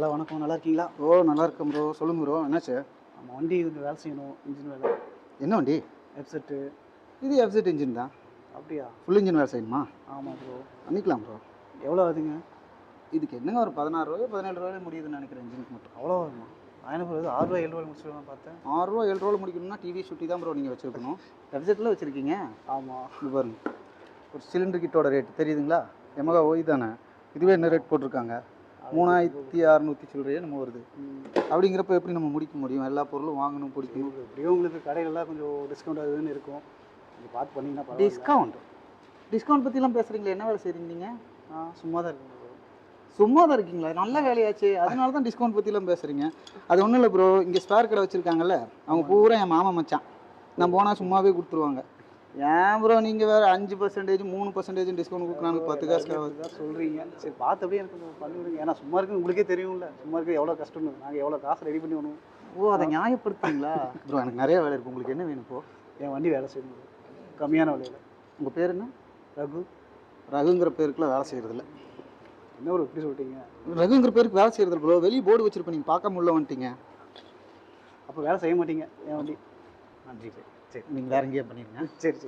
Hello வணக்கம், நல்லா இருக்கீங்களா? நல்லா இருக்கேன் ப்ரோ. சொல்லுங்க ப்ரோ, என்னாச்சு? நம்ம வண்டி கொஞ்சம் வேலை செய்யணும், இன்ஜின் வேலை. என்ன வண்டி? எஃப்செட்டு. இது எஃப்செட் இன்ஜின் தான். அப்படியா? ஃபுல் இன்ஜின் வேலை செய்யணுமா? ஆமாம் ப்ரோ. பண்ணிக்கலாம் ப்ரோ. எவ்வளோ ஆகுதுங்க? இதுக்கு என்னங்க ஒரு 16 17 முடியுதுன்னு நினைக்கிறேன் இன்ஜினுக்கு மட்டும். அவ்வளோ வருமா? நான் என்ன ப்ரோ, 6 ரூபா 7 முடிச்சுக்கலாம் பார்த்தேன். 6 7 முடிக்கணும்னா டிவி சுட்டி தான் ப்ரோ நீங்கள் வச்சுருக்கணும். எஃப்செட்டில் வச்சுருக்கீங்க? ஆமாம். இது பாருங்க, ஒரு சிலிண்டர் கிட்டோட ரேட் தெரியுதுங்களா? எமகா ஓய் தானே? இதுவே என்ன ரேட் போட்டிருக்காங்க? 3600 சில்லறையே நம்ம வருது. அப்படிங்கிறப்ப எப்படி நம்ம முடிக்க முடியும்? எல்லா பொருளும் வாங்கணும், பிடிக்கணும். எப்படியும் உங்களுக்கு கடையிலலாம் கொஞ்சம் டிஸ்கவுண்ட் ஆகுதுன்னு இருக்கும். நீங்கள் பார்த்து பண்ணிங்கன்னா டிஸ்கவுண்ட் பற்றிலாம் பேசுகிறீங்களா? என்ன வேலை செய்கிறீங்க நீங்கள்? சும்மா தான் இருக்குங்க ப்ரோ. சும்மா தான் இருக்கீங்களா? நல்ல வேலையாச்சு. அதனால தான் டிஸ்கவுண்ட் பற்றிலாம் பேசுகிறீங்க. அது ஒன்றும் இல்லை ப்ரோ. இங்கே ஸ்பேர் கடை வச்சுருக்காங்கல்ல, அவங்க பூரா என் மாமா மச்சான். நான் போனால் சும்மாவே கொடுத்துருவாங்க. ஏன் ப்ரோ நீங்கள் வேறு 5% 3% டிஸ்கவுண்ட் கொடுக்குறாங்க, 10 காசு தான் சொல்கிறீங்க. சரி பார்த்து அப்படியே எனக்கு கொஞ்சம் பண்ணி விடுங்க. ஏன்னா சும்மா இருக்கு உங்களுக்கே தெரியும்ல, சும்மா இருக்க எவ்வளோ கஷ்டம்னு. நாங்கள் எவ்வளோ காசு ரெடி பண்ணி விடணும். அதை நியாயப்படுத்துறீங்களா? ப்ரோ எனக்கு நிறைய வேலை இருக்குது. உங்களுக்கு என்ன வேணும் இப்போ? என் வண்டி வேலை செய்யணும் கம்மியான விலையில். உங்கள் பேர் என்ன? ரகு. ரகுங்கிற பேருக்குலாம் வேலை செய்கிறதில்ல. என்ன ஒரு எப்படி சொல்லிட்டீங்க? ரகுங்கிற பேருக்கு வேலை செய்கிறது ப்ரோ. வெளியே போர்டு வச்சுருப்பேன், நீங்கள் பார்க்க முடியல வந்துட்டீங்க. அப்போ வேலை செய்ய மாட்டீங்க என் வண்டி. நன்றி. சரி, நீங்கள் வேறு எங்கேயா பண்ணிடுங்க. சரி.